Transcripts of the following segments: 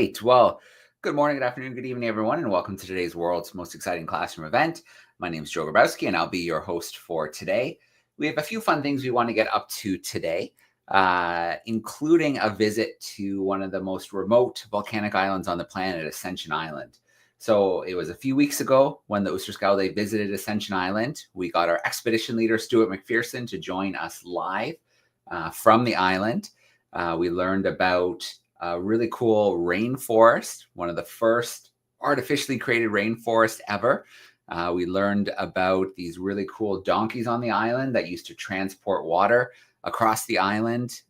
right. Well, good morning, good afternoon, good evening, everyone, and welcome to today's world's most exciting classroom event. My name is Joe Grabowski, and I'll be your host for today. We have a few fun things we want to get up to today, including a visit to one of the most remote volcanic islands on the planet, Ascension Island. So it was a few weeks ago when the Oosterschelde visited Ascension Island. We got our expedition leader, Stewart McPherson, to join us live from the island. We learned about a really cool rainforest, one of the first artificially created rainforests ever. We learned about these really cool donkeys on the island that used to transport water across the island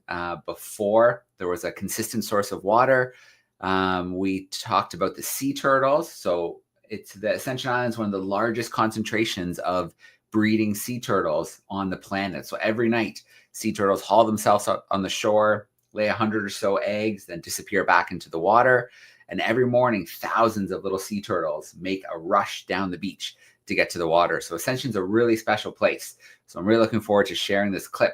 before there was a consistent source of water. We talked about the sea turtles. So it's the Ascension Island is one of the largest concentrations of breeding sea turtles on the planet. So every night, sea turtles haul themselves up on the shore, lay 100 or so eggs, then disappear back into the water. And every morning, thousands of little sea turtles make a rush down the beach to get to the water. So Ascension's a really special place. So I'm really looking forward to sharing this clip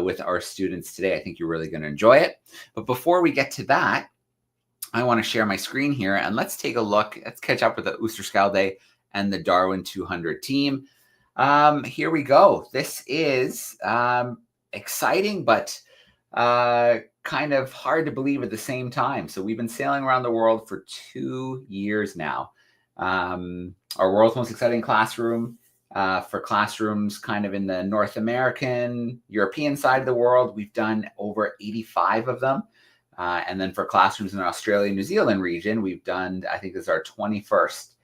with our students today. I think you're really going to enjoy it. But before we get to that, I want to share my screen here and let's take a look. Let's catch up with the Oosterschelde and the DARWIN200 team. Here we go. This is exciting, but kind of hard to believe at the same time. So we've been sailing around the world for 2 years now. Our world's most exciting classroom for classrooms kind of in the North American, European side of the world, we've done over 85 of them. And then for classrooms in the Australia, New Zealand region, we've done, I think this is our 21st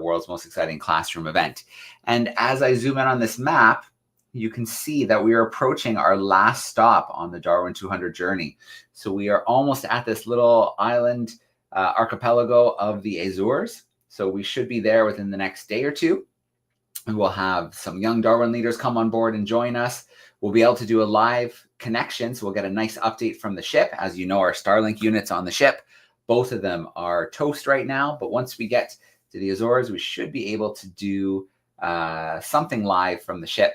world's most exciting classroom event. And as I zoom in on this map, you can see that we are approaching our last stop on the DARWIN200 journey. So we are almost at this little island archipelago of the Azores. So we should be there within the next day or two. And we'll have some young Darwin leaders come on board and join us. We'll be able to do a live connection. So we'll get a nice update from the ship. As you know, our Starlink units on the ship, both of them are toast right now. But once we get to the Azores, we should be able to do something live from the ship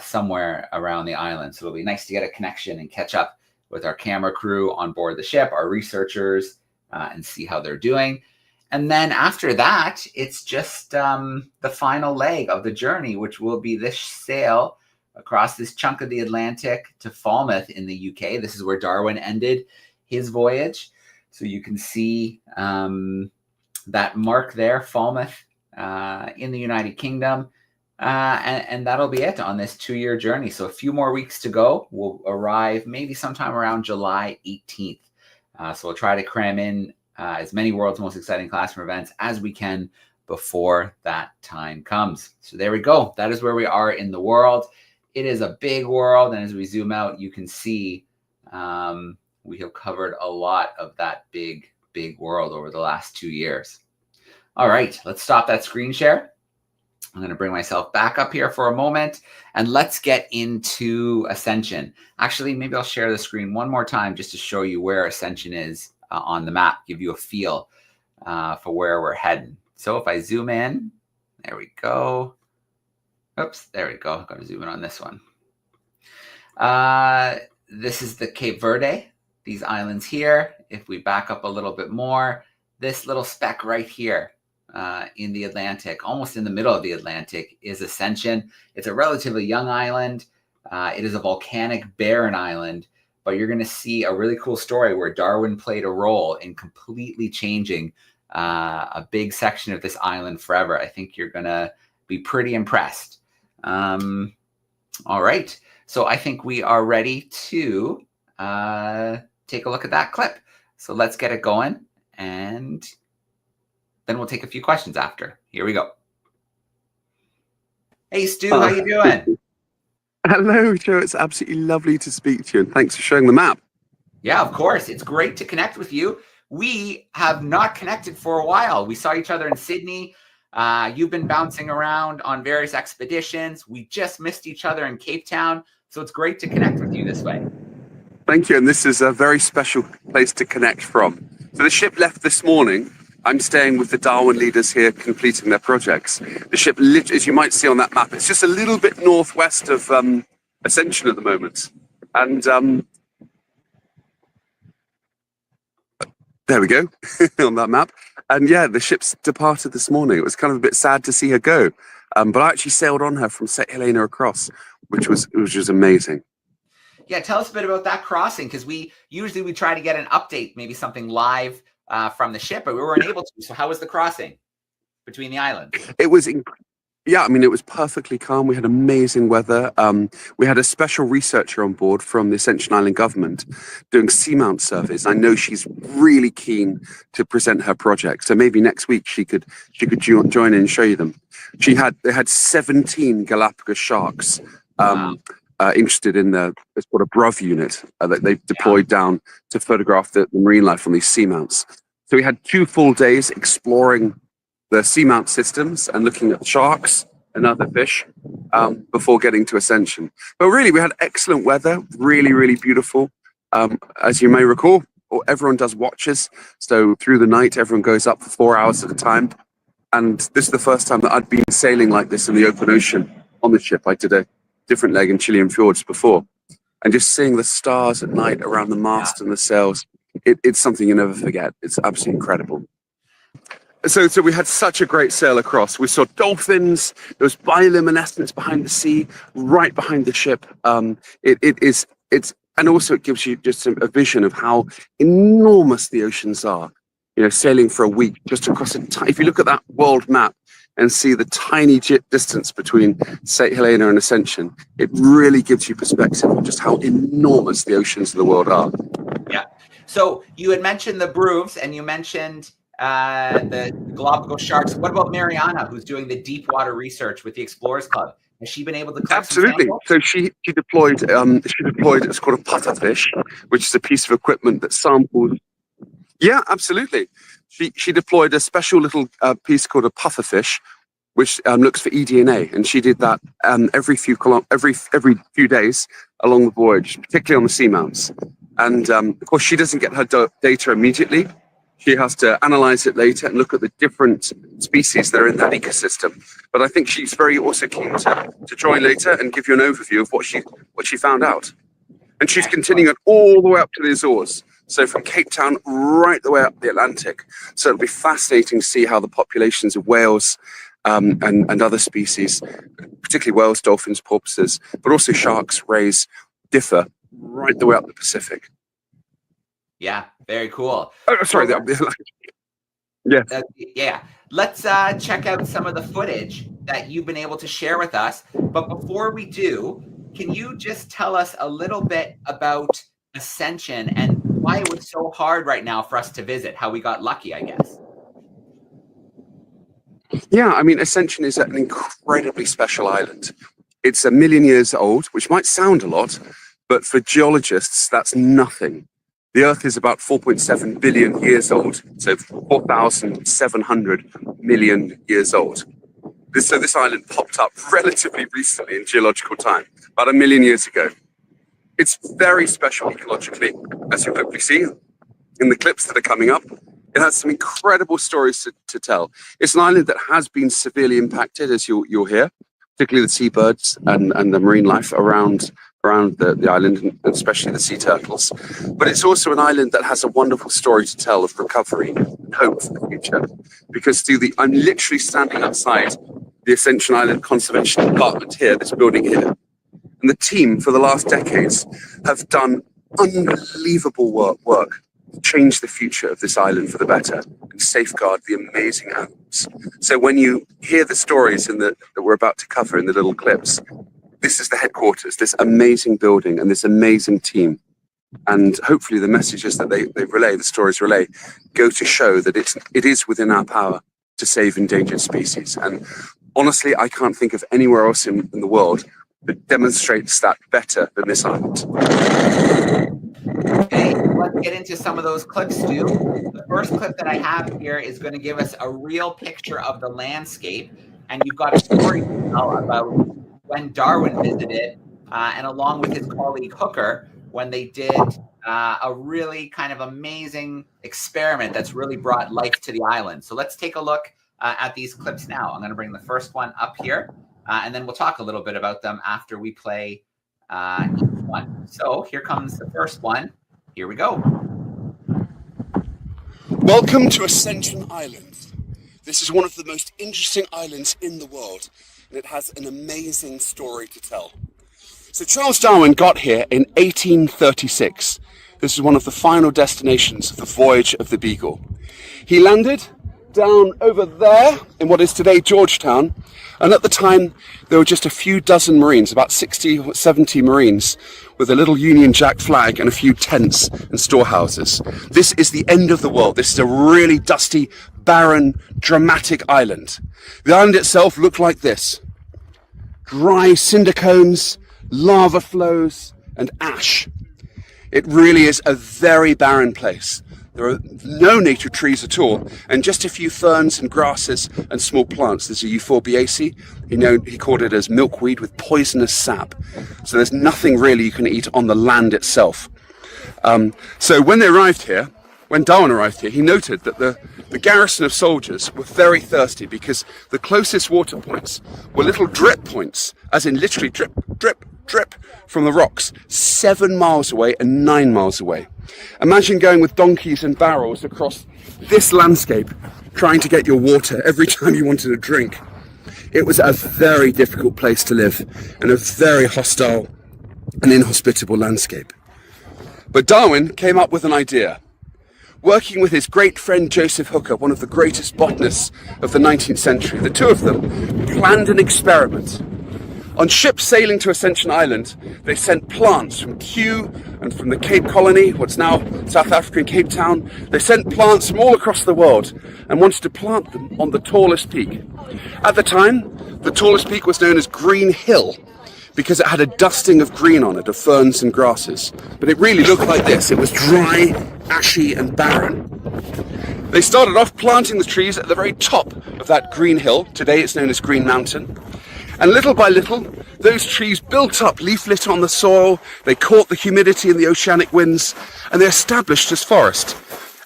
somewhere around the island. So it'll be nice to get a connection and catch up with our camera crew on board the ship, our researchers, and see how they're doing. And then after that, it's just the final leg of the journey, which will be this sail across this chunk of the Atlantic to Falmouth in the UK. This is where Darwin ended his voyage. So you can see that mark there, Falmouth in the United Kingdom. And that'll be it on this 2-year journey. So a few more weeks to go. We'll arrive maybe sometime around July 18th. So we'll try to cram in as many world's most exciting classroom events as we can before that time comes. So there we go. That is where we are in the world. It is a big world. And as we zoom out, you can see we have covered a lot of that big world over the last 2 years. All right, let's stop that screen share. I'm going to bring myself back up here for a moment and let's get into Ascension. Actually, maybe I'll share the screen one more time just to show you where Ascension is on the map, give you a feel for where we're heading. So if I zoom in, there we go. Oops, there we go. I'm going to zoom in on this one. This is the Cape Verde, these islands here. If we back up a little bit more, this little speck right here, in the Atlantic, almost in the middle of the Atlantic, is Ascension. It's a relatively young island. It is a volcanic barren island, but you're going to see a really cool story where Darwin played a role in completely changing a big section of this island forever. I think you're going to be pretty impressed. All right. So I think we are ready to take a look at that clip. So let's get it going and then we'll take a few questions after. Here we go. Hey, Stu, how you doing? Hello, Joe. It's absolutely lovely to speak to you, and thanks for showing the map. Yeah, of course. It's great to connect with you. We have not connected for a while. We saw each other in Sydney. You've been bouncing around on various expeditions. We just missed each other in Cape Town. So it's great to connect with you this way. Thank you. And this is a very special place to connect from. So the ship left this morning. I'm staying with the Darwin leaders here completing their projects. The ship, as you might see on that map, it's just a little bit northwest of Ascension at the moment. And There we go on that map. And yeah, the ship's departed this morning. It was kind of a bit sad to see her go, but I actually sailed on her from St Helena across, which was amazing. Yeah, tell us a bit about that crossing, because we try to get an update, maybe something live from the ship, but we weren't able to. So how was the crossing between the islands? It was yeah, I mean, it was perfectly calm. We had amazing weather. We had a special researcher on board from the Ascension Island government doing seamount surveys. I know she's really keen to present her project, so maybe next week she could join in and show you them. They had 17 Galapagos sharks interested in it's called a BRUV unit that they've deployed down to photograph the marine life on these seamounts. So we had 2 full days exploring the seamount systems and looking at sharks and other fish before getting to Ascension. But really, we had excellent weather, really, really beautiful. As you may recall, everyone does watches. So through the night, everyone goes up for 4 hours at a time. And this is the first time that I'd been sailing like this in the open ocean on the ship. I did a different leg in Chilean fjords before. And just seeing the stars at night around the mast and the sails, it's something you never forget. It's absolutely incredible. So we had such a great sail across. We saw dolphins. There was bioluminescence behind the sea, right behind the ship. And also it gives you just a vision of how enormous the oceans are. You know, sailing for a week just across if you look at that world map and see the tiny distance between St Helena and Ascension, it really gives you perspective of just how enormous the oceans of the world are. Yeah. So you had mentioned the BRUVs, and you mentioned the Galapagos sharks. What about Mariana, who's doing the deep water research with the Explorers Club? Has she been able to collect Absolutely. So she deployed it's called a pufferfish, which is a piece of equipment that samples. Yeah, absolutely. She deployed a special little piece called a pufferfish, which looks for eDNA, and she did that every few days along the voyage, particularly on the seamounts. And of course, she doesn't get her data immediately. She has to analyze it later and look at the different species that are in that ecosystem. But I think she's very also keen to join later and give you an overview of what she found out. And she's continuing it all the way up to the Azores. So from Cape Town right the way up the Atlantic. So it'll be fascinating to see how the populations of whales and other species, particularly whales, dolphins, porpoises, but also sharks, rays, differ right the way up the Pacific. Yeah, very cool. Oh, sorry. Yeah. Yeah. Let's check out some of the footage that you've been able to share with us. But before we do, can you just tell us a little bit about Ascension and why it was so hard right now for us to visit, how we got lucky, I guess? Yeah, I mean, Ascension is an incredibly special island. It's 1 million years old, which might sound a lot, but for geologists, that's nothing. The Earth is about 4.7 billion years old, so 4,700 million years old. So this island popped up relatively recently in geological time, about 1 million years ago. It's very special ecologically, as you'll hopefully see in the clips that are coming up. It has some incredible stories to tell. It's an island that has been severely impacted, as you'll hear, particularly the seabirds and the marine life around the island, and especially the sea turtles. But it's also an island that has a wonderful story to tell of recovery and hope for the future. Because I'm literally standing outside the Ascension Island Conservation Department here, this building here. And the team for the last decades have done unbelievable work to change the future of this island for the better and safeguard the amazing animals. So when you hear the stories that we're about to cover in the little clips, this is the headquarters, this amazing building and this amazing team. And hopefully the messages that they relay, the stories relay, go to show that it is within our power to save endangered species. And honestly, I can't think of anywhere else in the world that demonstrates that better than this island. Okay, let's get into some of those clips, Stu. The first clip that I have here is going to give us a real picture of the landscape, and you've got a story to tell about when Darwin visited, and along with his colleague Hooker, when they did a really kind of amazing experiment that's really brought life to the island. So let's take a look at these clips now. I'm going to bring the first one up here, and then we'll talk a little bit about them after we play each one. So here comes the first one. Here we go. Welcome to Ascension Island. This is one of the most interesting islands in the world, and it has an amazing story to tell. So Charles Darwin got here in 1836. This is one of the final destinations of the voyage of the Beagle. He landed down over there in what is today Georgetown, and at the time there were just a few dozen Marines, about 60 or 70 Marines, with a little Union Jack flag and a few tents and storehouses. This is the end of the world. This is a really dusty, barren, dramatic island. The island itself looked like this: dry cinder cones, lava flows, and ash. It really is a very barren place. There are no native trees at all, and just a few ferns and grasses and small plants. There's a euphorbiaceae. He called it as milkweed with poisonous sap. So there's nothing really you can eat on the land itself. So when they arrived here, when Darwin arrived here, he noted that the garrison of soldiers were very thirsty because the closest water points were little drip points, as in literally drip, drip, drip from the rocks, 7 miles away and 9 miles away. Imagine going with donkeys and barrels across this landscape trying to get your water every time you wanted a drink. It was a very difficult place to live and a very hostile and inhospitable landscape. But Darwin came up with an idea. Working with his great friend Joseph Hooker, one of the greatest botanists of the 19th century, the two of them planned an experiment. On ships sailing to Ascension Island, they sent plants from Kew and from the Cape Colony, what's now South African Cape Town. They sent plants from all across the world and wanted to plant them on the tallest peak. At the time, the tallest peak was known as Green Hill because it had a dusting of green on it, of ferns and grasses. But it really looked like this. It was dry, ashy and barren. They started off planting the trees at the very top of that Green Hill. Today it's known as Green Mountain. And little by little, those trees built up leaflet on the soil, they caught the humidity and the oceanic winds, and they established as forest.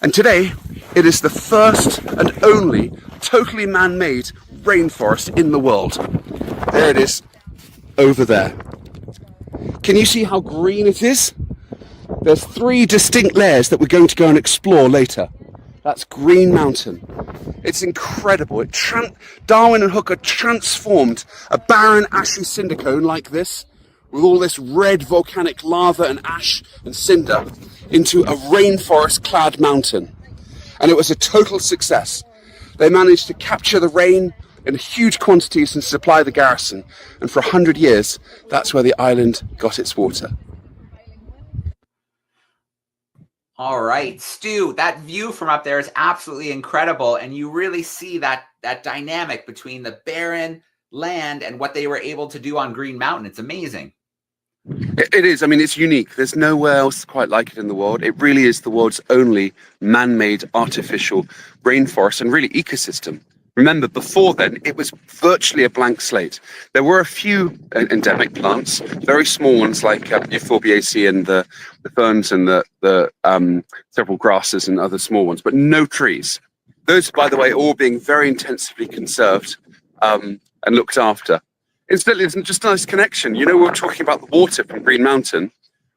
And today, it is the first and only totally man-made rainforest in the world. There it is, over there. Can you see how green it is? There's 3 distinct layers that we're going to go and explore later. That's Green Mountain. It's incredible. Darwin and Hooker transformed a barren, ashy cinder cone like this, with all this red volcanic lava and ash and cinder, into a rainforest-clad mountain. And it was a total success. They managed to capture the rain in huge quantities and supply the garrison. And for 100 years, that's where the island got its water. All right, Stu, that view from up there is absolutely incredible. And you really see that dynamic between the barren land and what they were able to do on Green Mountain. It's amazing. It is. I mean, it's unique. There's nowhere else quite like it in the world. It really is the world's only man-made artificial rainforest and really ecosystem. Remember, before then, it was virtually a blank slate. There were a few endemic plants, very small ones like Euphorbiaceae and the ferns and the several grasses and other small ones, but no trees. Those, by the way, all being very intensively conserved and looked after. Incidentally, it's just a nice connection. You know, we were talking about the water from Green Mountain.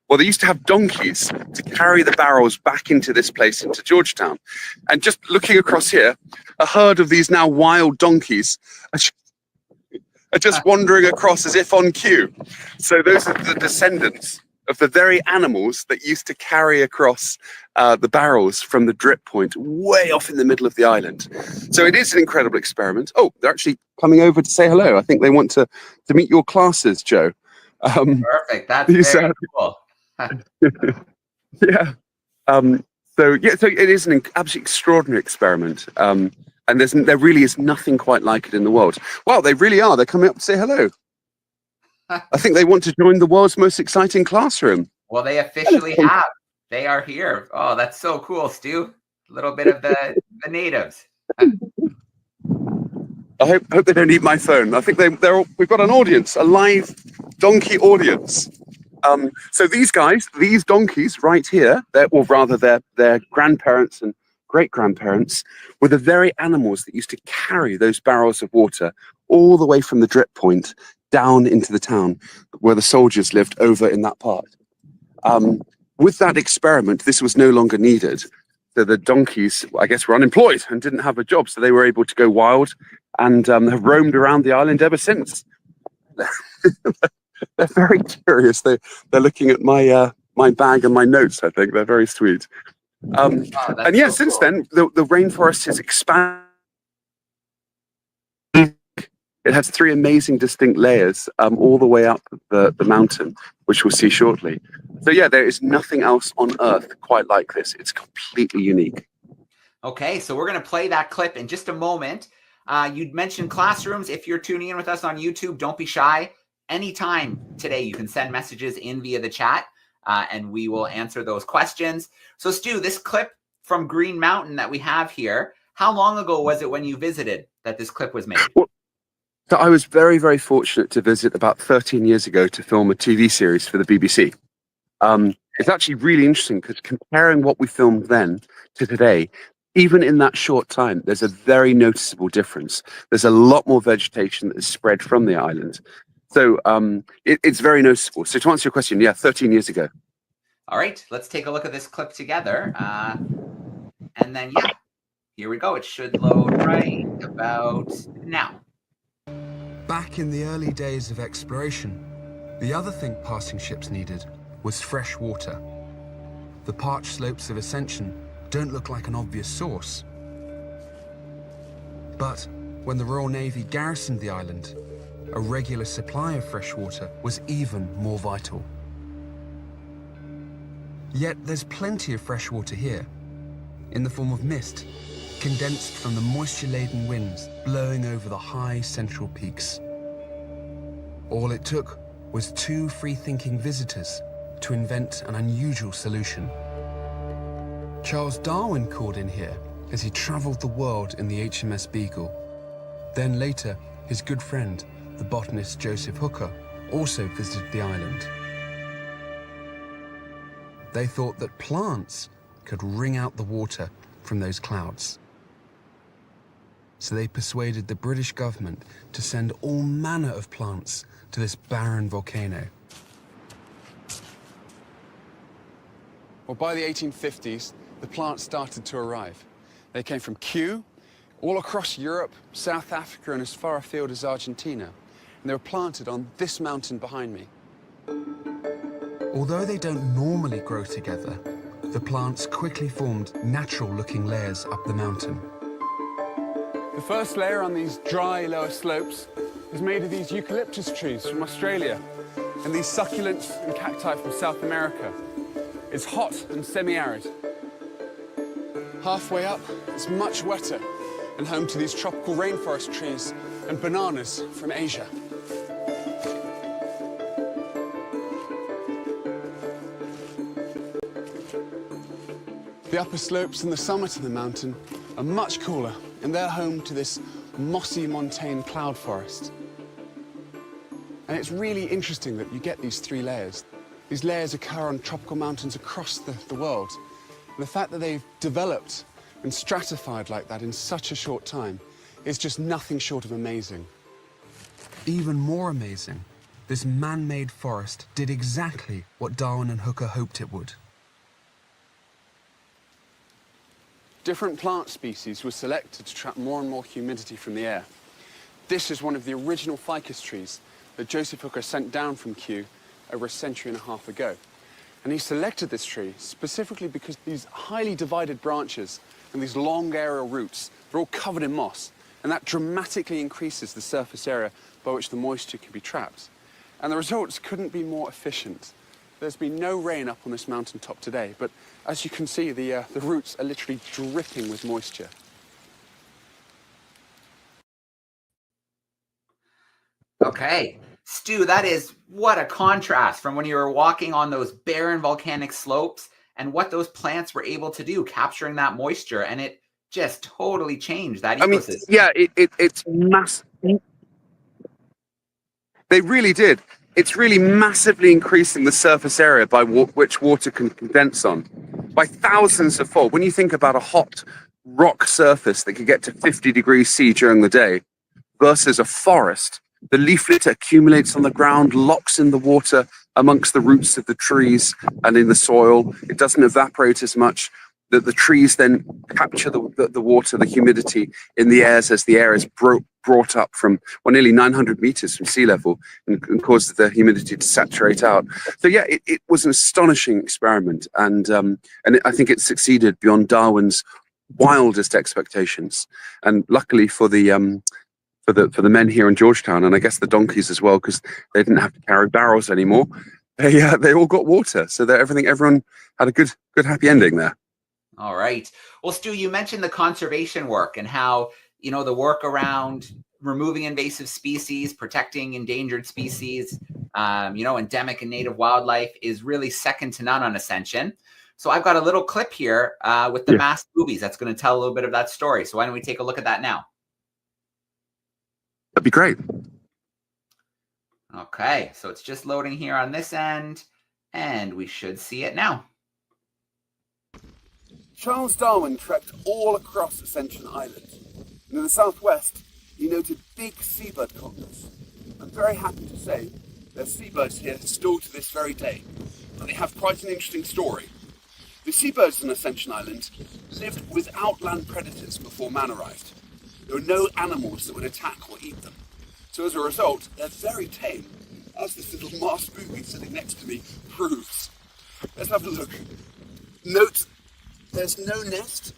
Well, they used to have donkeys to carry the barrels back into this place, into Georgetown. And just looking across here, a herd of these now wild donkeys are just wandering across as if on cue. So those are the descendants of the very animals that used to carry across the barrels from the drip point way off in the middle of the island. So it is an incredible experiment. Oh, they're actually coming over to say hello. I think they want to meet your classes, Joe. Perfect. That's very cool. Yeah. So it is an absolutely extraordinary experiment. And there really is nothing quite like it in the world. Well, they really are. They're coming up to say hello. I think they want to join the world's most exciting classroom. Well, they officially have. They are here. Oh, that's so cool, Stu. A little bit of the natives. I hope they don't eat my phone. I think we've got an audience, a live donkey audience. So these guys, these donkeys right here, their grandparents and great-grandparents were the very animals that used to carry those barrels of water all the way from the drip point down into the town where the soldiers lived over in that part. With that experiment, this was no longer needed. So the donkeys, I guess, were unemployed and didn't have a job, so they were able to go wild and have roamed around the island ever since. They're very curious. They're looking at my my bag and my notes. I think they're very sweet. And yeah, so since then the rainforest has expanded. It has 3 amazing distinct layers all the way up the mountain, which we'll see shortly. So yeah, there is nothing else on Earth quite like this. It's completely unique. Okay, so we're going to play that clip in just a moment. You'd mentioned classrooms. If you're tuning in with us on YouTube, don't be shy. Anytime today, you can send messages in via the chat, and we will answer those questions. So Stu, this clip from Green Mountain that we have here, how long ago was it when you visited that this clip was made? Well, so I was very, very fortunate to visit about 13 years ago to film a TV series for the BBC. It's actually really interesting because comparing what we filmed then to today, even in that short time, there's a very noticeable difference. There's a lot more vegetation that is spread from the island. So it's very noticeable. So to answer your question, yeah, 13 years ago. All right, let's take a look at this clip together. And then, yeah, here we go. It should load right about now. Back in the early days of exploration, the other thing passing ships needed was fresh water. The parched slopes of Ascension don't look like an obvious source. But when the Royal Navy garrisoned the island, a regular supply of fresh water was even more vital. Yet there's plenty of fresh water here, in the form of mist, condensed from the moisture-laden winds blowing over the high central peaks. All it took was 2 free-thinking visitors to invent an unusual solution. Charles Darwin called in here as he traveled the world in the HMS Beagle. Then later, his good friend, the botanist Joseph Hooker, also visited the island. They thought that plants could wring out the water from those clouds. So they persuaded the British government to send all manner of plants to this barren volcano. Well, by the 1850s, the plants started to arrive. They came from Kew, all across Europe, South Africa, and as far afield as Argentina. And they were planted on this mountain behind me. Although they don't normally grow together, the plants quickly formed natural-looking layers up the mountain. The first layer on these dry lower slopes is made of these eucalyptus trees from Australia and these succulents and cacti from South America. It's hot and semi-arid. Halfway up, it's much wetter and home to these tropical rainforest trees and bananas from Asia. The upper slopes and the summit of the mountain are much cooler, and they're home to this mossy montane cloud forest. And it's really interesting that you get these 3 layers. These layers occur on tropical mountains across the world. And the fact that they've developed and stratified like that in such a short time is just nothing short of amazing. Even more amazing, this man-made forest did exactly what Darwin and Hooker hoped it would. Different plant species were selected to trap more and more humidity from the air. This is one of the original ficus trees that Joseph Hooker sent down from Kew over a century and a half ago. And he selected this tree specifically because these highly divided branches and these long aerial roots, they're all covered in moss, and that dramatically increases the surface area by which the moisture can be trapped. And the results couldn't be more efficient. There's been no rain up on this mountaintop today, but as you can see, the roots are literally dripping with moisture. Okay, Stu, that is what a contrast from when you were walking on those barren volcanic slopes and what those plants were able to do, capturing that moisture, and it just totally changed that ecosystem. Yeah, it's massive. They really did. It's really massively increasing the surface area by which water can condense on by thousands of fold. When you think about a hot rock surface that could get to 50 degrees C during the day versus a forest, the leaflet accumulates on the ground, locks in the water amongst the roots of the trees and in the soil. It doesn't evaporate as much. the trees then capture the water, the humidity in the airs as the air is brought up from nearly 900 meters from sea level and causes the humidity to saturate out. So yeah, it was an astonishing experiment, and I think it succeeded beyond Darwin's wildest expectations. And luckily for the men here in Georgetown, and I guess the donkeys as well, because they didn't have to carry barrels anymore, they all got water, so that everyone had a good happy ending there. All right. Well, Stu, you mentioned the conservation work and how, the work around removing invasive species, protecting endangered species, endemic and native wildlife is really second to none on Ascension. So I've got a little clip here with the masked boobies that's going to tell a little bit of that story. So why don't we take a look at that now? That'd be great. Okay, so it's just loading here on this end, and we should see it now. Charles Darwin trekked all across Ascension Island, and in the southwest he noted big seabird colonies. I'm very happy to say there's seabirds here still to this very day, and they have quite an interesting story. The seabirds on Ascension Island lived without land predators before man arrived. There were no animals that would attack or eat them, so as a result they're very tame, as this little masked booby sitting next to me proves. Let's have a look. Note there's no nest.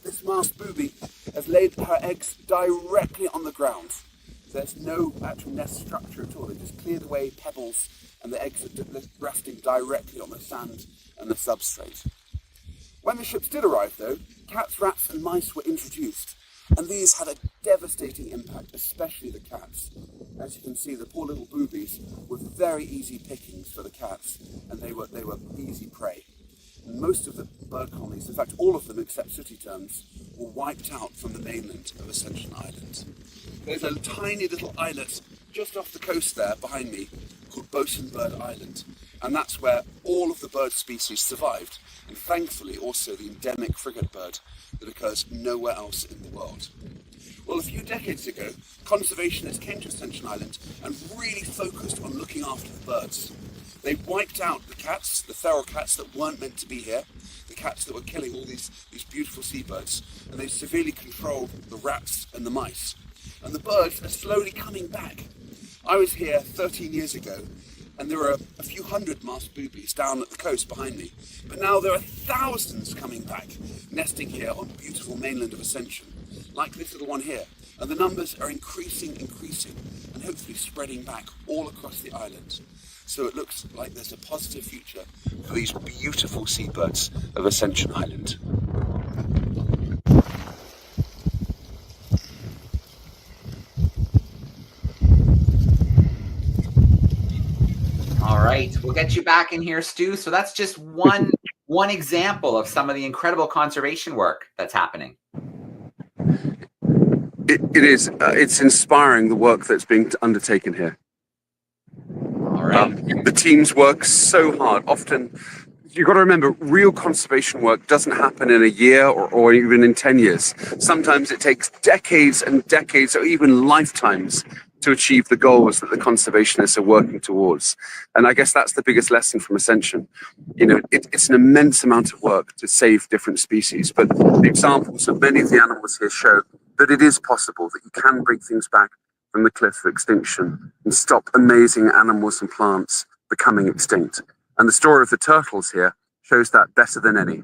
This masked booby has laid her eggs directly on the ground. There's no actual nest structure at all. They just cleared away pebbles and the eggs are resting directly on the sand and the substrate. When the ships did arrive though, cats, rats and mice were introduced, and these had a devastating impact, especially the cats. As you can see, the poor little boobies were very easy pickings for the cats, and they were easy prey. Most of the bird colonies, in fact all of them except sooty terns, were wiped out from the mainland of Ascension Island. There's a tiny little islet just off the coast there behind me called Boatswain Island, and that's where all of the bird species survived, and thankfully also the endemic frigate bird that occurs nowhere else in the world. Well, a few decades ago, conservationists came to Ascension Island and really focused on looking after the birds. They wiped out the cats, the feral cats that weren't meant to be here, the cats that were killing all these beautiful seabirds, and they severely controlled the rats and the mice. And the birds are slowly coming back. I was here 13 years ago, and there were a few hundred masked boobies down at the coast behind me. But now there are thousands coming back, nesting here on the beautiful mainland of Ascension, like this little one here. And the numbers are increasing, and hopefully spreading back all across the island. So it looks like there's a positive future for these beautiful seabirds of Ascension Island. All right, we'll get you back in here, Stu. So that's just one example of some of the incredible conservation work that's happening. It is. It's inspiring, the work that's being undertaken here. All right. The teams work so hard. Often, you've got to remember, real conservation work doesn't happen in a year or even in 10 years. Sometimes it takes decades and decades or even lifetimes to achieve the goals that the conservationists are working towards. And I guess that's the biggest lesson from Ascension. It's an immense amount of work to save different species, but the examples of many of the animals here show that it is possible, that you can bring things back from the cliff of extinction and stop amazing animals and plants becoming extinct. And the story of the turtles here shows that better than any.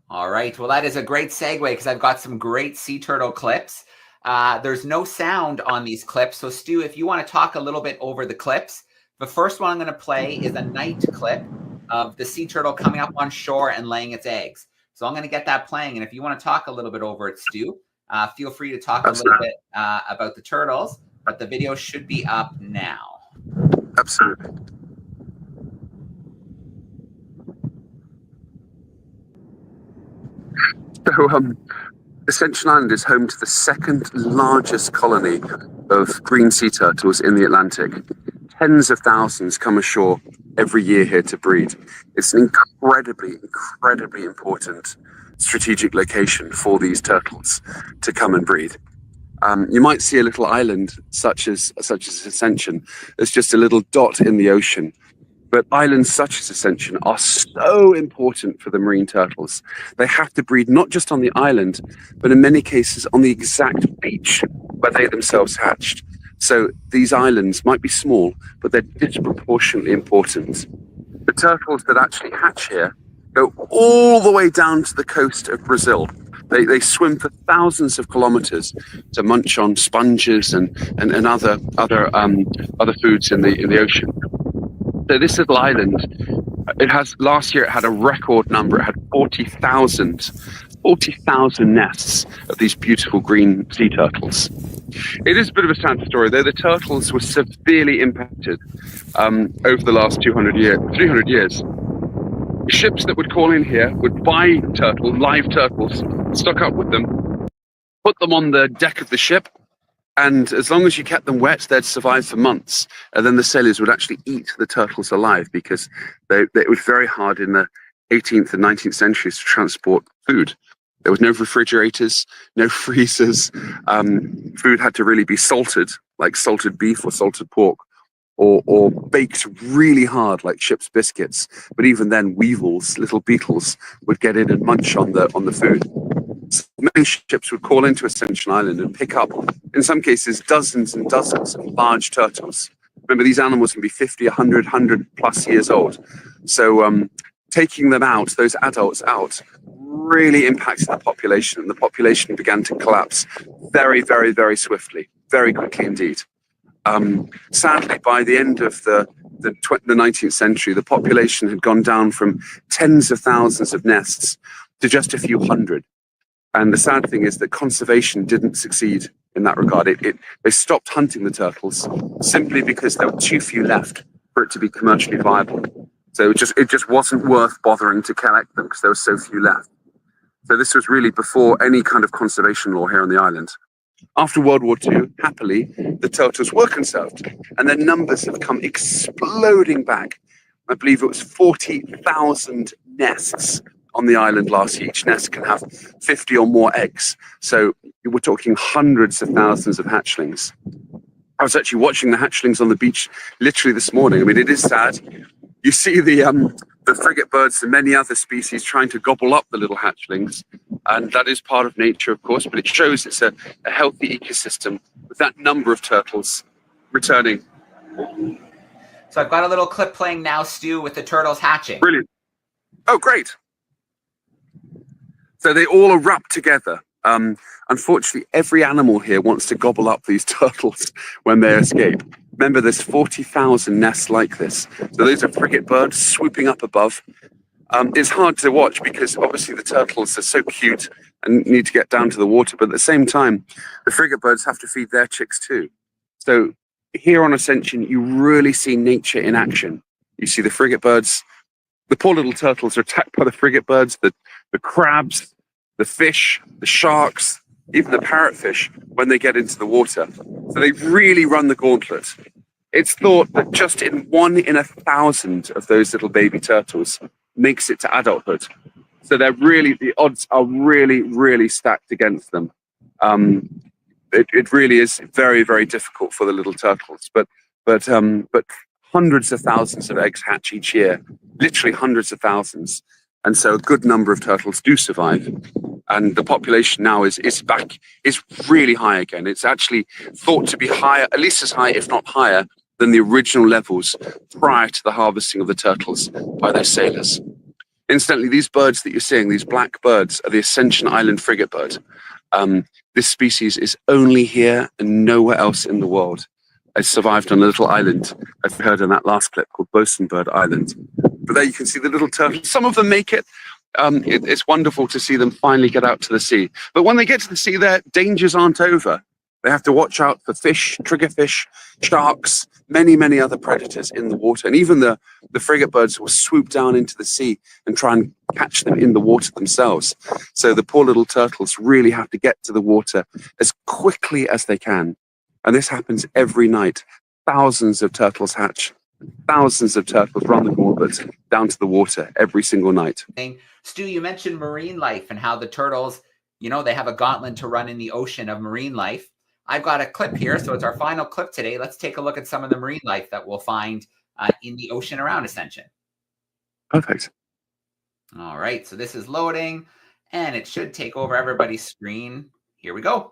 All right. Well, that is a great segue because I've got some great sea turtle clips. There's no sound on these clips. So Stu, if you want to talk a little bit over the clips, the first one I'm going to play is a night clip of the sea turtle coming up on shore and laying its eggs. So I'm going to get that playing. And if you want to talk a little bit over it, Stu, feel free to talk a little bit about the turtles, but the video should be up now. Absolutely. So, Ascension Island is home to the second largest colony of green sea turtles in the Atlantic. Tens of thousands come ashore every year here to breed. It's an incredibly important strategic location for these turtles to come and breed. You might see a little island such as Ascension. There's just a little dot in the ocean. But islands such as Ascension are so important for the marine turtles. They have to breed not just on the island, but in many cases on the exact beach where they themselves hatched. So these islands might be small, but they're disproportionately important. The turtles that actually hatch here go all the way down to the coast of Brazil. They swim for thousands of kilometers to munch on sponges and other foods in the ocean. So this little island, last year it had a record number. It had 40,000 nests of these beautiful green sea turtles. It is a bit of a sad story, though. The turtles were severely impacted over the last 300 years. Ships that would call in here would buy live turtles, stock up with them, put them on the deck of the ship, and as long as you kept them wet, they'd survive for months. And then the sailors would actually eat the turtles alive because it was very hard in the 18th and 19th centuries to transport food. There was no refrigerators, no freezers. Food had to really be salted, like salted beef or salted pork, or baked really hard, like ship's biscuits. But even then, weevils, little beetles, would get in and munch on the food. So many ships would call into Ascension Island and pick up, in some cases, dozens and dozens of large turtles. Remember, these animals can be 50, 100 plus years old. So taking them out, those adults out, really impacted the population, and the population began to collapse very, very, very swiftly, very quickly indeed. Sadly, by the end of the 19th century, the population had gone down from tens of thousands of nests to just a few hundred. And the sad thing is that conservation didn't succeed in that regard. They stopped hunting the turtles simply because there were too few left for it to be commercially viable. So it just wasn't worth bothering to collect them because there were so few left. So this was really before any kind of conservation law here on the island. After World War II, happily, the turtles were conserved, and their numbers have come exploding back. I believe it was 40,000 nests on the island last year. Each nest can have 50 or more eggs. So we're talking hundreds of thousands of hatchlings. I was actually watching the hatchlings on the beach literally this morning. I mean, it is sad. You see the frigate birds and many other species trying to gobble up the little hatchlings. And that is part of nature, of course, but it shows it's a healthy ecosystem with that number of turtles returning. So I've got a little clip playing now, Stu, with the turtles hatching. Brilliant. Oh, great. So they all erupt together. Unfortunately, every animal here wants to gobble up these turtles when they escape. Remember, there's 40,000 nests like this. So those are frigate birds swooping up above. It's hard to watch because obviously the turtles are so cute and need to get down to the water. But at the same time, the frigate birds have to feed their chicks too. So here on Ascension, you really see nature in action. You see the frigate birds. The poor little turtles are attacked by the frigate birds, the crabs, the fish, the sharks, even the parrotfish when they get into the water. So they really run the gauntlet. It's thought that just in 1 in 1,000 of those little baby turtles makes it to adulthood. So the odds are really, really stacked against them. It really is very, very difficult for the little turtles. But hundreds of thousands of eggs hatch each year, literally hundreds of thousands. And so a good number of turtles do survive. And the population now is really high again. It's actually thought to be higher, at least as high, if not higher, than the original levels prior to the harvesting of the turtles by their sailors. Incidentally, these birds that you're seeing, these black birds, are the Ascension Island frigate bird. This species is only here and nowhere else in the world. It survived on a little island, as we heard in that last clip, called Bosunbird Island. But there you can see the little turtles. Some of them make it. It's wonderful to see them finally get out to the sea. But when they get to the sea, their dangers aren't over. They have to watch out for fish, triggerfish, sharks, many, many other predators in the water. And even the frigate birds will swoop down into the sea and try and catch them in the water themselves. So the poor little turtles really have to get to the water as quickly as they can. And this happens every night. Thousands of turtles hatch. Thousands of turtles run the gauntlet down to the water every single night. Stu, you mentioned marine life and how the turtles, they have a gauntlet to run in the ocean of marine life. I've got a clip here, so it's our final clip today. Let's take a look at some of the marine life that we'll find in the ocean around Ascension. Perfect. All right, so this is loading, and it should take over everybody's screen. Here we go.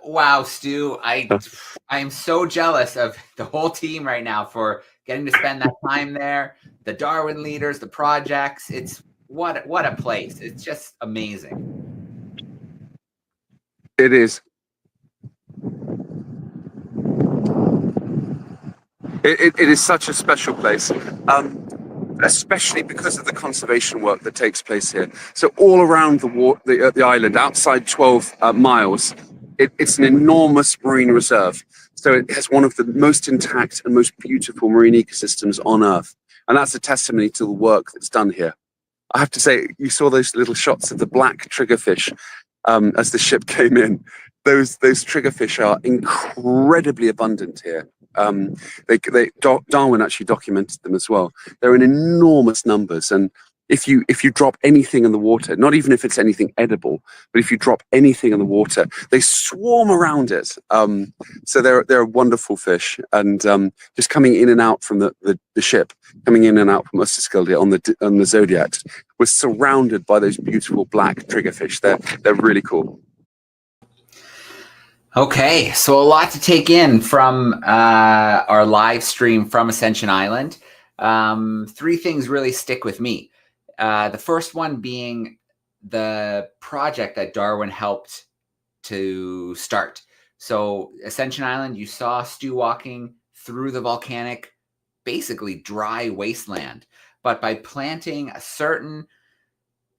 Wow, Stu, I am so jealous of the whole team right now for getting to spend that time there. The Darwin leaders, the projects. It's what a place. It's just amazing. It is. It is such a special place, especially because of the conservation work that takes place here. So all around the island, outside 12 miles, it's an enormous marine reserve. So it has one of the most intact and most beautiful marine ecosystems on Earth. And that's a testimony to the work that's done here. I have to say, you saw those little shots of the black triggerfish as the ship came in. Those triggerfish are incredibly abundant here. Darwin actually documented them as well. They're in enormous numbers, and if you drop anything in the water, not even if it's anything edible, but if you drop anything in the water, they swarm around it. So they're wonderful fish, and just coming in and out from the ship, coming in and out from Østerskeldia on the Zodiac, we're surrounded by those beautiful black triggerfish. They're really cool. Okay, so a lot to take in from our live stream from Ascension Island. 3 things really stick with me. The first one being the project that Darwin helped to start. So Ascension Island, you saw Stu walking through the volcanic, basically dry wasteland. But by planting a certain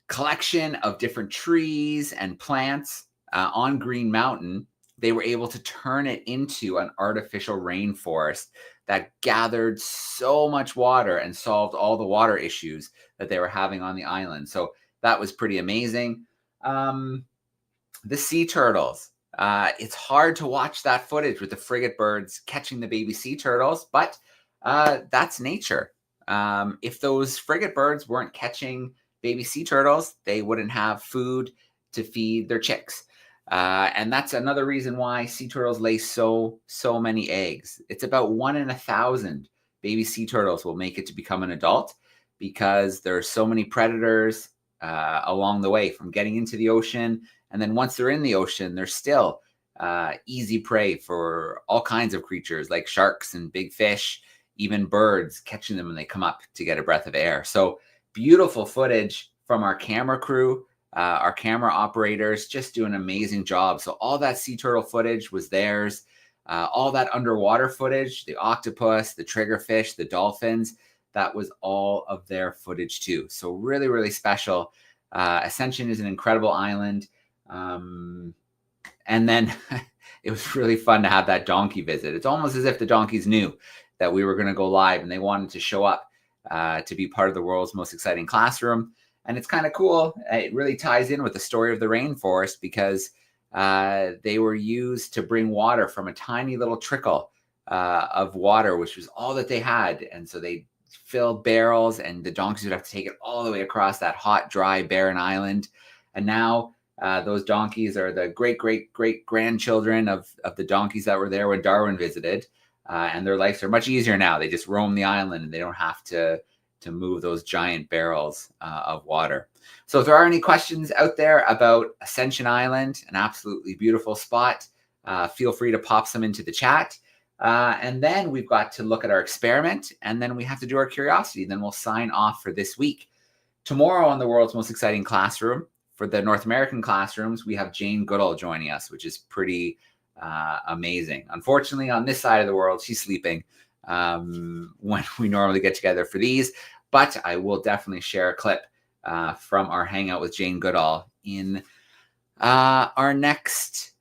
collection of different trees and plants on Green Mountain, they were able to turn it into an artificial rainforest that gathered so much water and solved all the water issues that they were having on the island. So that was pretty amazing. The sea turtles. It's hard to watch that footage with the frigate birds catching the baby sea turtles, but that's nature. If those frigate birds weren't catching baby sea turtles, they wouldn't have food to feed their chicks. And that's another reason why sea turtles lay so many eggs. It's about 1 in 1,000 baby sea turtles will make it to become an adult, because there are so many predators along the way from getting into the ocean. And then once they're in the ocean, they're still easy prey for all kinds of creatures like sharks and big fish, even birds, catching them when they come up to get a breath of air. So beautiful footage from our camera crew. Our camera operators just do an amazing job. So all that sea turtle footage was theirs. All that underwater footage, the octopus, the triggerfish, the dolphins, that was all of their footage too. So really, really special. Ascension is an incredible island. And then it was really fun to have that donkey visit. It's almost as if the donkeys knew that we were going to go live and they wanted to show up to be part of the world's most exciting classroom. And it's kind of cool. It really ties in with the story of the rainforest, because they were used to bring water from a tiny little trickle of water, which was all that they had. And so they filled barrels, and the donkeys would have to take it all the way across that hot, dry, barren island. And now those donkeys are the great grandchildren of the donkeys that were there when Darwin visited. And their lives are much easier now. They just roam the island and they don't have to move those giant barrels of water. So if there are any questions out there about Ascension Island, an absolutely beautiful spot, feel free to pop some into the chat. And then we've got to look at our experiment, and then we have to do our curiosity. Then we'll sign off for this week. Tomorrow on the world's most exciting classroom, for the North American classrooms, we have Jane Goodall joining us, which is pretty amazing. Unfortunately, on this side of the world, she's sleeping when we normally get together for these. But I will definitely share a clip from our hangout with Jane Goodall in our next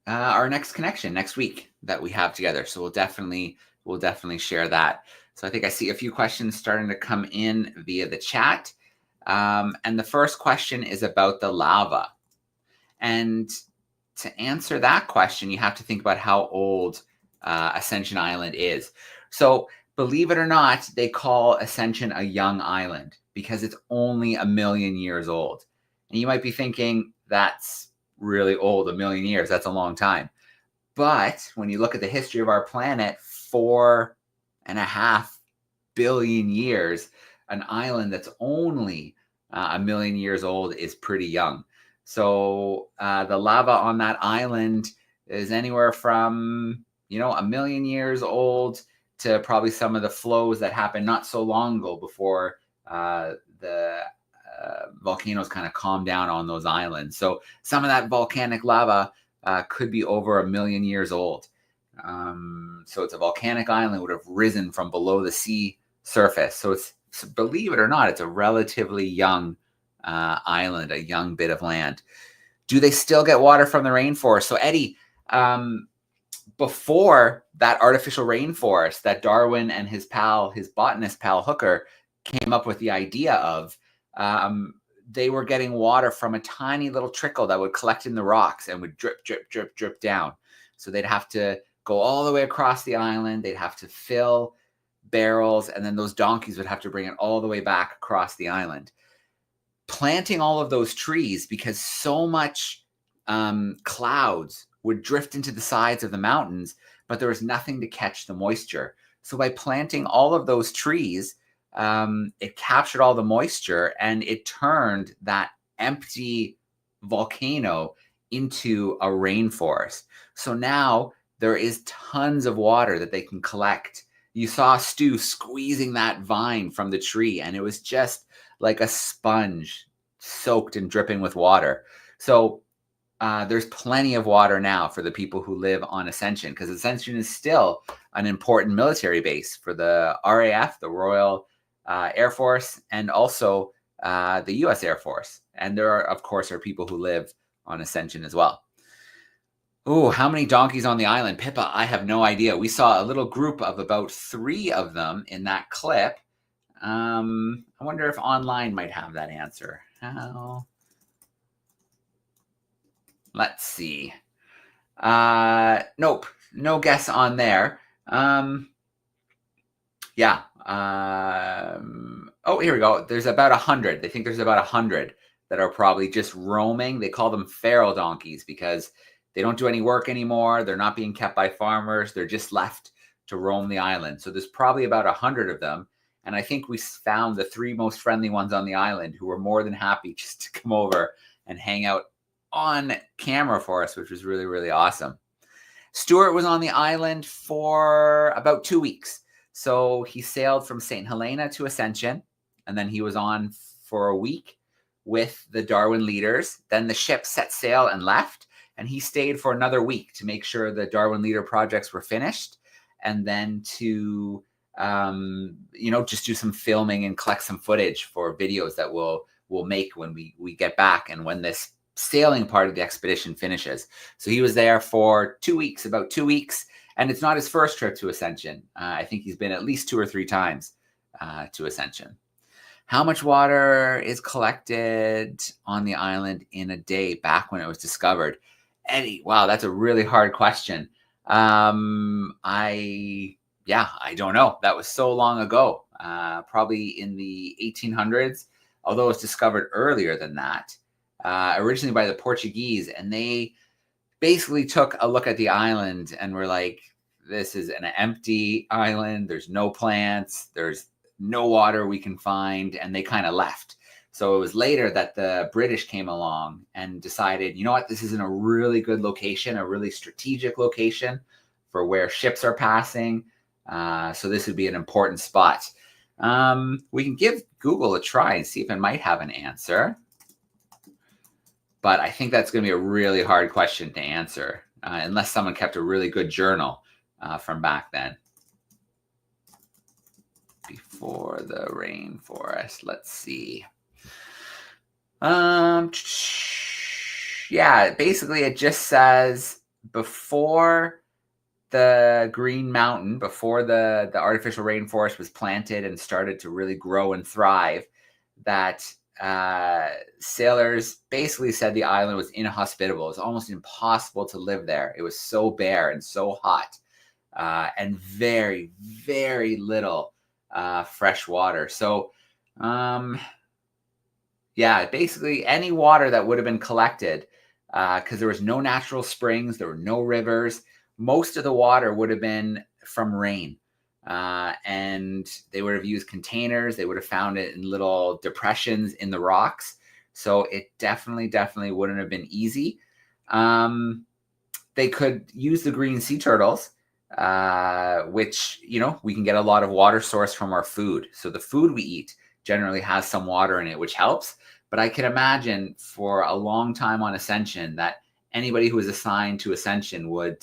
connection next week that we have together. So we'll definitely share that. So I think I see a few questions starting to come in via the chat. And the first question is about the lava. And to answer that question, you have to think about how old Ascension Island is. So believe it or not, they call Ascension a young island because it's only 1 million years old. And you might be thinking, that's really old, 1 million years, that's a long time. But when you look at the history of our planet, 4.5 billion years, an island that's only 1 million years old is pretty young. So the lava on that island is anywhere from, 1 million years old to probably some of the flows that happened not so long ago before the volcanoes kind of calmed down on those islands. So some of that volcanic lava could be over 1 million years old. So it's a volcanic island, would have risen from below the sea surface. So it's, believe it or not, it's a relatively young island, a young bit of land. Do they still get water from the rainforest? So Eddie, before that artificial rainforest that Darwin and his botanist pal Hooker came up with the idea of, they were getting water from a tiny little trickle that would collect in the rocks and would drip, drip, drip, drip down. So they'd have to go all the way across the island. They'd have to fill barrels, and then those donkeys would have to bring it all the way back across the island. Planting all of those trees, because so much clouds would drift into the sides of the mountains, but there was nothing to catch the moisture. So by planting all of those trees, it captured all the moisture and it turned that empty volcano into a rainforest. So now there is tons of water that they can collect. You saw Stu squeezing that vine from the tree, and it was just like a sponge soaked and dripping with water. So there's plenty of water now for the people who live on Ascension, because Ascension is still an important military base for the RAF, the Royal Air Force, and also the U.S. Air Force. And there are, of course, people who live on Ascension as well. Oh, how many donkeys on the island? Pippa, I have no idea. We saw a little group of about 3 of them in that clip. I wonder if online might have that answer. How? Let's see. Nope, no guess on there. Yeah. Oh, here we go. There's about 100. They think there's about 100 that are probably just roaming. They call them feral donkeys because they don't do any work anymore. They're not being kept by farmers. They're just left to roam the island. So there's probably about 100 of them. And I think we found the 3 most friendly ones on the island who were more than happy just to come over and hang out on camera for us, which was really, really awesome. Stewart was on the island for about 2 weeks. So he sailed from St. Helena to Ascension, and then he was on for a week with the Darwin leaders. Then the ship set sail and left, and he stayed for another week to make sure the Darwin leader projects were finished, and then to just do some filming and collect some footage for videos that we'll make when we get back and when this sailing part of the expedition finishes. So he was there for 2 weeks, about 2 weeks, and it's not his first trip to Ascension. I think he's been at least 2 or 3 times to Ascension. How much water is collected on the island in a day back when it was discovered? Eddie, wow, that's a really hard question. I don't know. That was so long ago, probably in the 1800s, although it was discovered earlier than that. Originally by the Portuguese, and they basically took a look at the island and were like, this is an empty island. There's no plants. There's no water we can find. And they kind of left. So it was later that the British came along and decided, you know what, this is in a really good location, a really strategic location for where ships are passing. So this would be an important spot. We can give Google a try and see if it might have an answer. But I think that's going to be a really hard question to answer, unless someone kept a really good journal from back then. Before the rainforest, let's see. Yeah, basically it just says before the Green Mountain, before the artificial rainforest was planted and started to really grow and thrive, that sailors basically said the island was inhospitable. It was almost impossible to live there. It was so bare and so hot, and very, very little fresh water. So, basically any water that would have been collected, because there was no natural springs, there were no rivers. Most of the water would have been from rain. And they would have used containers. They would have found it in little depressions in the rocks. So it definitely wouldn't have been easy. They could use the green sea turtles, which, we can get a lot of water source from our food. So the food we eat generally has some water in it, which helps. But I can imagine for a long time on Ascension that anybody who was assigned to Ascension would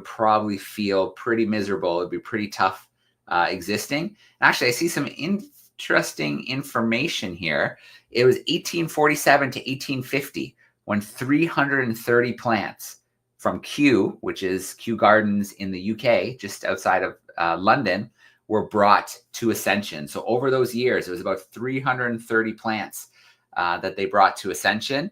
probably feel pretty miserable. It'd be pretty tough existing. Actually, I see some interesting information here. It was 1847 to 1850 when 330 plants from Kew, which is Kew Gardens in the UK, just outside of London, were brought to Ascension. So over those years, it was about 330 plants that they brought to Ascension.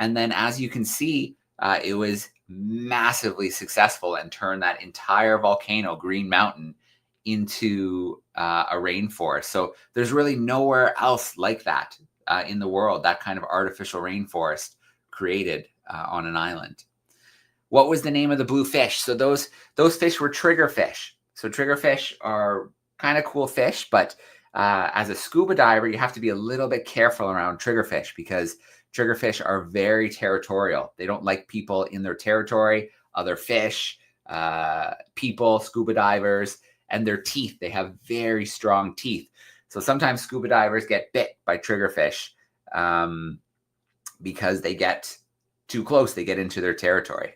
And then as you can see, it was massively successful and turned that entire volcano, Green Mountain, into a rainforest. So there's really nowhere else like that in the world, that kind of artificial rainforest created on an island. What was the name of the blue fish? So those fish were triggerfish. So triggerfish are kind of cool fish, but as a scuba diver, you have to be a little bit careful around triggerfish because triggerfish are very territorial. They don't like people in their territory, other fish, people, scuba divers, and their teeth. They have very strong teeth. So sometimes scuba divers get bit by triggerfish because they get too close. They get into their territory.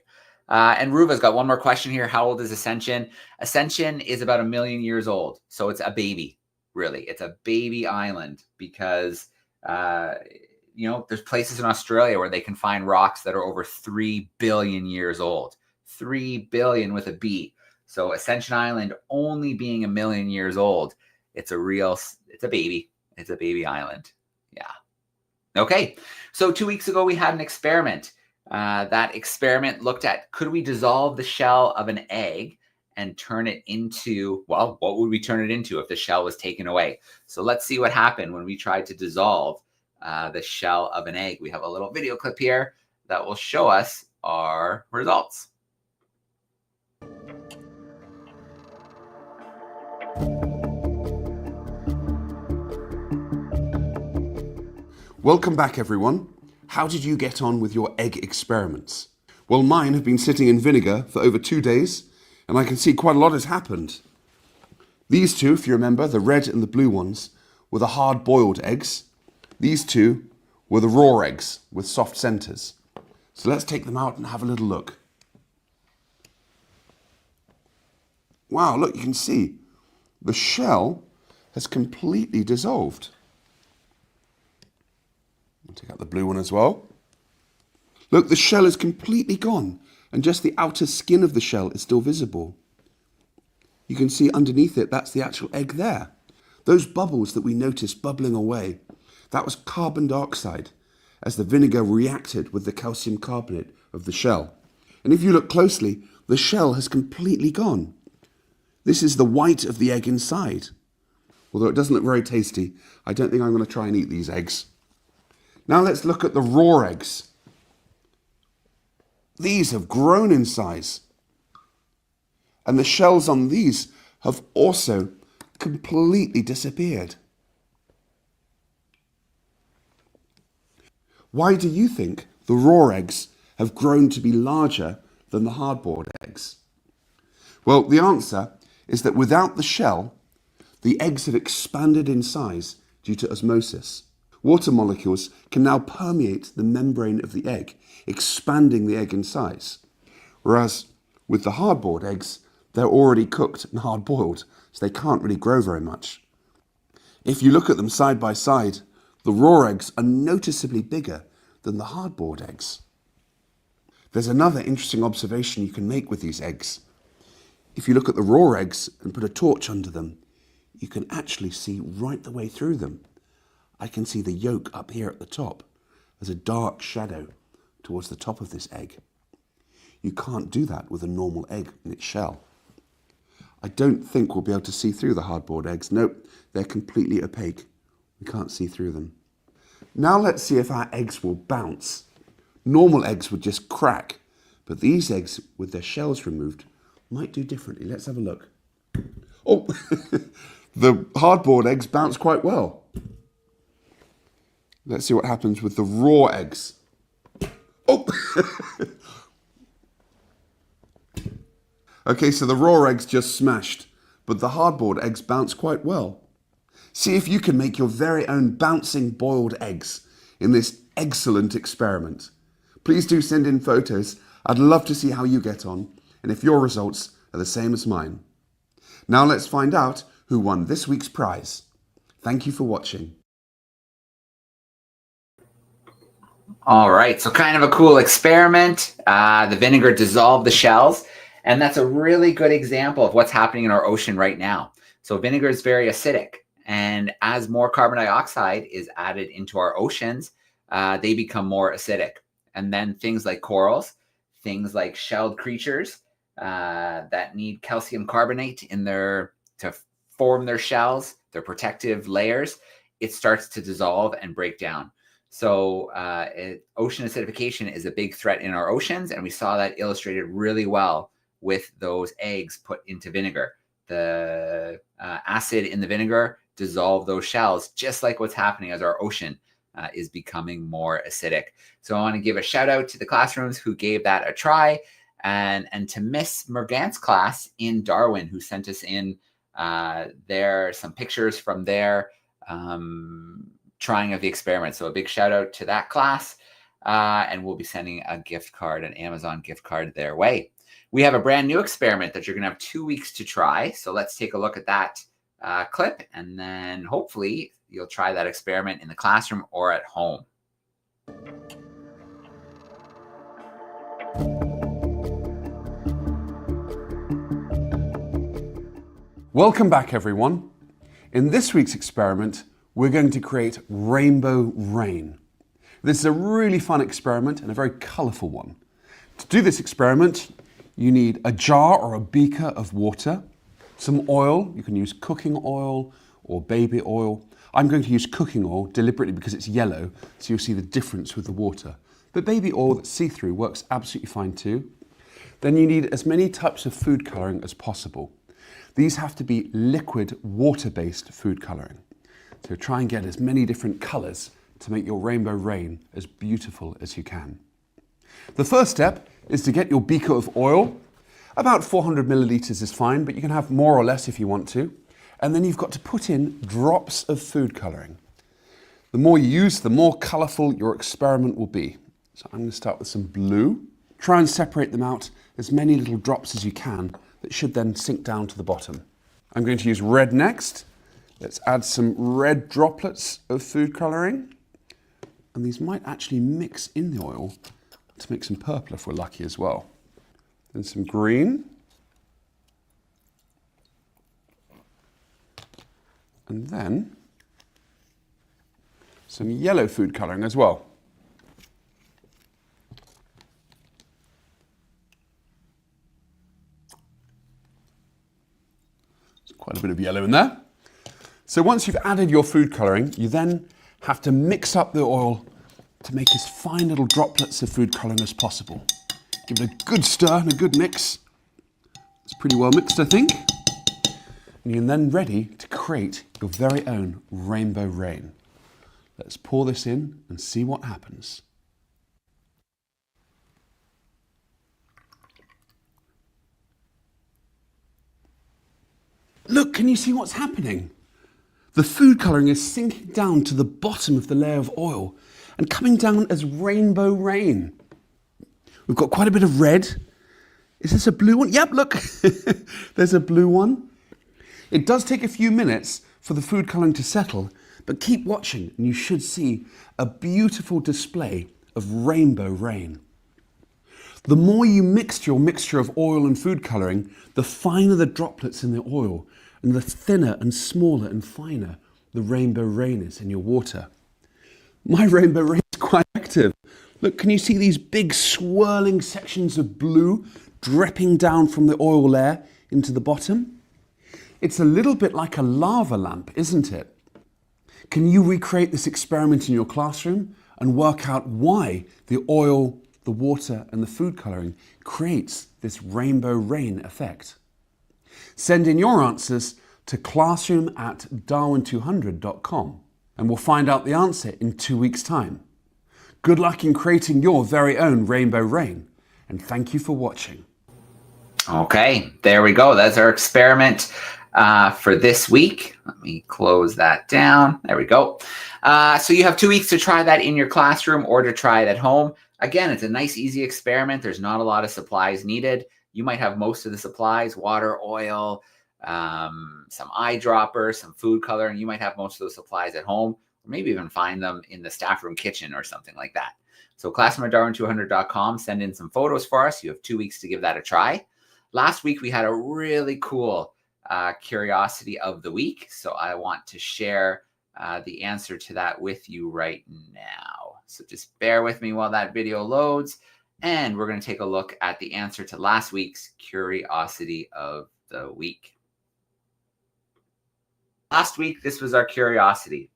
And Ruva's got one more question here. How old is Ascension? Ascension is about 1 million years old. So it's a baby, really. It's a baby island because there's places in Australia where they can find rocks that are over 3 billion years old. 3 billion with a B. So Ascension Island only being 1 million years old, it's a baby. It's a baby island. Yeah. Okay. So 2 weeks ago, we had an experiment. That experiment looked at, could we dissolve the shell of an egg and turn it into, well, what would we turn it into if the shell was taken away? So let's see what happened when we tried to dissolve the shell of an egg. We have a little video clip here that will show us our results. Welcome back, everyone. How did you get on with your egg experiments? Well, mine have been sitting in vinegar for over 2 days, and I can see quite a lot has happened. These two, if you remember, the red and the blue ones, were the hard-boiled eggs. These two were the raw eggs with soft centers. So let's take them out and have a little look. Wow, look, you can see the shell has completely dissolved. I'll take out the blue one as well. Look, the shell is completely gone, and just the outer skin of the shell is still visible. You can see underneath it, that's the actual egg there. Those bubbles that we noticed bubbling away, that was carbon dioxide as the vinegar reacted with the calcium carbonate of the shell. And if you look closely, the shell has completely gone. This is the white of the egg inside. Although it doesn't look very tasty, I don't think I'm going to try and eat these eggs. Now let's look at the raw eggs. These have grown in size. And the shells on these have also completely disappeared. Why do you think the raw eggs have grown to be larger than the hard-boiled eggs? Well, the answer is that without the shell, the eggs have expanded in size due to osmosis. Water molecules can now permeate the membrane of the egg, expanding the egg in size. Whereas with the hard-boiled eggs, they're already cooked and hard-boiled, so they can't really grow very much. If you look at them side by side, the raw eggs are noticeably bigger than the hard-boiled eggs. There's another interesting observation you can make with these eggs. If you look at the raw eggs and put a torch under them, you can actually see right the way through them. I can see the yolk up here at the top as a dark shadow towards the top of this egg. You can't do that with a normal egg in its shell. I don't think we'll be able to see through the hard-boiled eggs. Nope, they're completely opaque. We can't see through them. Now let's see if our eggs will bounce. Normal eggs would just crack, but these eggs with their shells removed might do differently. Let's have a look. Oh, the hard-boiled eggs bounce quite well. Let's see what happens with the raw eggs. Oh! Okay, so the raw eggs just smashed, but the hard-boiled eggs bounce quite well. See if you can make your very own bouncing boiled eggs in this excellent experiment. Please do send in photos. I'd love to see how you get on, and if your results are the same as mine. Now let's find out who won this week's prize. Thank you for watching. All right, so kind of a cool experiment. The vinegar dissolved the shells, and that's a really good example of what's happening in our ocean right now. So vinegar is very acidic, and as more carbon dioxide is added into our oceans, they become more acidic. And then things like corals, things like shelled creatures that need calcium carbonate in to form their shells, their protective layers, it starts to dissolve and break down. So ocean acidification is a big threat in our oceans, and we saw that illustrated really well with those eggs put into vinegar. The acid in the vinegar dissolved those shells, just like what's happening as our ocean is becoming more acidic. So I want to give a shout out to the classrooms who gave that a try, and to Miss Mergant's class in Darwin, who sent us in some pictures from their trying of the experiment. So a big shout out to that class, and we'll be sending a gift card, an Amazon gift card their way. We have a brand new experiment that you're going to have 2 weeks to try. So let's take a look at that clip, and then hopefully you'll try that experiment in the classroom or at home. Welcome back, everyone. In this week's experiment, we're going to create rainbow rain. This is a really fun experiment and a very colourful one. To do this experiment, You need a jar or a beaker of water, some oil. You can use cooking oil or baby oil. I'm going to use cooking oil deliberately because it's yellow, so you'll see the difference with the water. But baby oil that's see-through works absolutely fine too. Then you need as many types of food colouring as possible. These have to be liquid, water-based food colouring. So try and get as many different colours to make your rainbow rain as beautiful as you can. The first step is to get your beaker of oil. About 400 millilitres is fine, but you can have more or less if you want to. And then you've got to put in drops of food colouring. The more you use, the more colourful your experiment will be. So I'm going to start with some blue. Try and separate them out as many little drops as you can that should then sink down to the bottom. I'm going to use red next. Let's add some red droplets of food colouring. And these might actually mix in the oil to make some purple if we're lucky as well. Then some green. And then some yellow food colouring as well. There's quite a bit of yellow in there. So once you've added your food colouring, you then have to mix up the oil to make as fine little droplets of food colouring as possible. Give it a good stir and a good mix. It's pretty well mixed, I think. And you're then ready to create your very own rainbow rain. Let's pour this in and see what happens. Look, can you see what's happening? The food colouring is sinking down to the bottom of the layer of oil and coming down as rainbow rain. We've got quite a bit of red. Is this a blue one? Yep, look, there's a blue one. It does take a few minutes for the food colouring to settle, but keep watching and you should see a beautiful display of rainbow rain. The more you mix your mixture of oil and food colouring, the finer the droplets in the oil and the thinner and smaller and finer the rainbow rain is in your water. My rainbow rain is quite active. Look, can you see these big swirling sections of blue dripping down from the oil layer into the bottom? It's a little bit like a lava lamp, isn't it? Can you recreate this experiment in your classroom and work out why the oil, the water and the food colouring creates this rainbow rain effect? Send in your answers to classroom@darwin200.com and we'll find out the answer in 2 weeks' time. Good luck in creating your very own rainbow rain, and thank you for watching. Okay, there we go. That's our experiment for this week. Let me close that down. There we go. So you have 2 weeks to try that in your classroom or to try it at home. Again, it's a nice, easy experiment. There's not a lot of supplies needed. You might have most of the supplies, water, oil, some eyedroppers, some food coloring. You might have most of those supplies at home, or maybe even find them in the staff room kitchen or something like that. So classroom@darwin200.com, send in some photos for us. You have 2 weeks to give that a try. Last week, we had a really cool curiosity of the week. So I want to share the answer to that with you right now. So just bear with me while that video loads. And we're going to take a look at the answer to last week's curiosity of the week. Last week, this was our curiosity.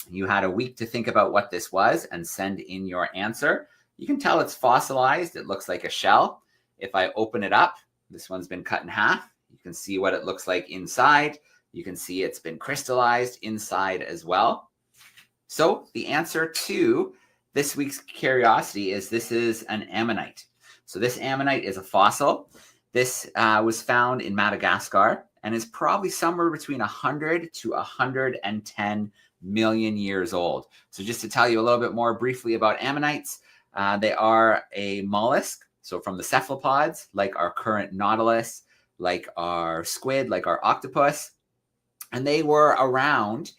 You had a week to think about what this was and send in your answer. You can tell it's fossilized. It looks like a shell. If I open it up, this one's been cut in half. You can see what it looks like inside. You can see it's been crystallized inside as well. So the answer to this week's curiosity is this is an ammonite. So this ammonite is a fossil. This was found in Madagascar and is probably somewhere between 100 to 110 million years old. So just to tell you a little bit more briefly about ammonites, they are a mollusk. So from the cephalopods, like our current nautilus, like our squid, like our octopus. And they were around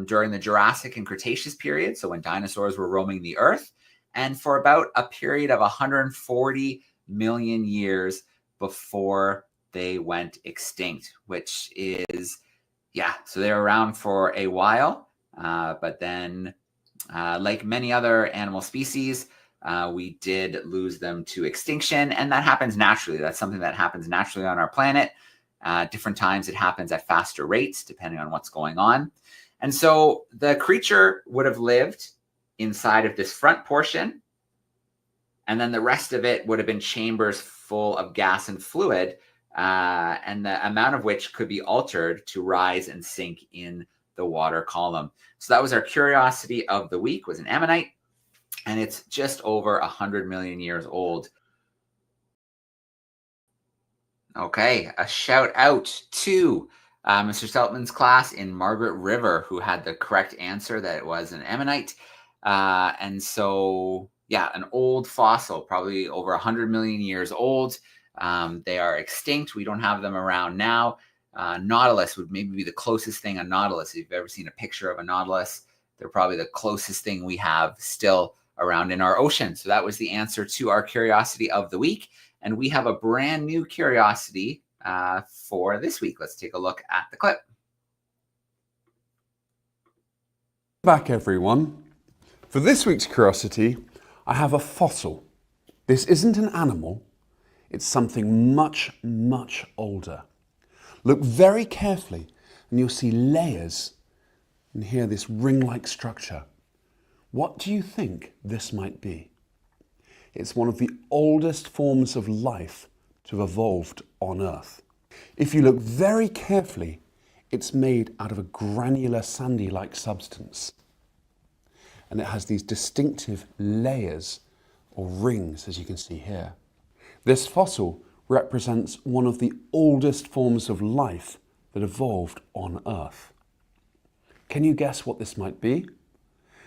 during the Jurassic and Cretaceous period, so when dinosaurs were roaming the earth, and for about a period of 140 million years before they went extinct, which is, yeah, so they're around for a while, but then like many other animal species, we did lose them to extinction, and that happens naturally. That's something that happens naturally on our planet. Different times it happens at faster rates, depending on what's going on. And so the creature would have lived inside of this front portion, and then the rest of it would have been chambers full of gas and fluid, and the amount of which could be altered to rise and sink in the water column. So that was our curiosity of the week, was an ammonite, and it's just over 100 million years old. Okay, a shout out to Mr. Seltman's class in Margaret River, who had the correct answer that it was an ammonite. And so, yeah, an old fossil, probably over 100 million years old. They are extinct. We don't have them around now. Nautilus would maybe be the closest thing, a nautilus. If you've ever seen a picture of a nautilus, they're probably the closest thing we have still around in our ocean. So that was the answer to our curiosity of the week. And we have a brand new curiosity for this week. Let's take a look at the clip. Back, everyone. For this week's curiosity, I have a fossil. This isn't an animal. It's something much, much older. Look very carefully and you'll see layers and hear this ring-like structure. What do you think this might be? It's one of the oldest forms of life to have evolved on Earth. If you look very carefully, it's made out of a granular sandy-like substance. And it has these distinctive layers or rings, as you can see here. This fossil represents one of the oldest forms of life that evolved on Earth. Can you guess what this might be?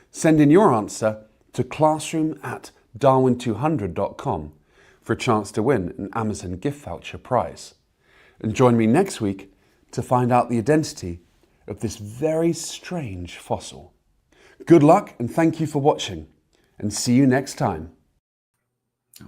Send in your answer to classroom@darwin200.com for a chance to win an Amazon gift voucher prize. And join me next week to find out the identity of this very strange fossil. Good luck and thank you for watching, and see you next time.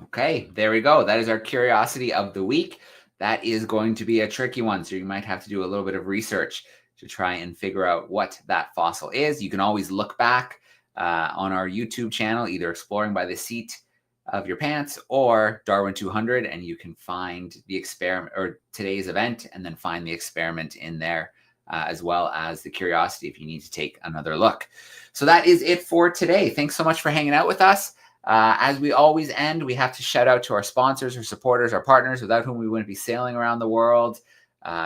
Okay, there we go. That is our curiosity of the week. That is going to be a tricky one, so you might have to do a little bit of research to try and figure out what that fossil is. You can always look back on our YouTube channel, either Exploring by the Seat of Your Pants or DARWIN200, and you can find the experiment or today's event and then find the experiment in there, as well as the curiosity if you need to take another look. So that is it for today. Thanks so much for hanging out with us. As we always end, we have to shout out to our sponsors, our supporters, our partners, without whom we wouldn't be sailing around the world,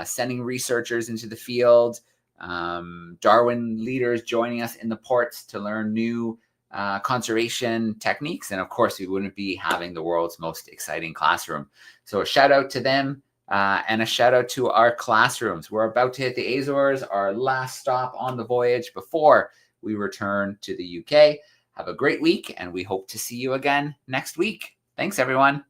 sending researchers into the field, Darwin leaders joining us in the ports to learn new conservation techniques. And of course, we wouldn't be having the world's most exciting classroom. So a shout out to them and a shout out to our classrooms. We're about to hit the Azores, our last stop on the voyage before we return to the UK. Have a great week, and we hope to see you again next week. Thanks, everyone.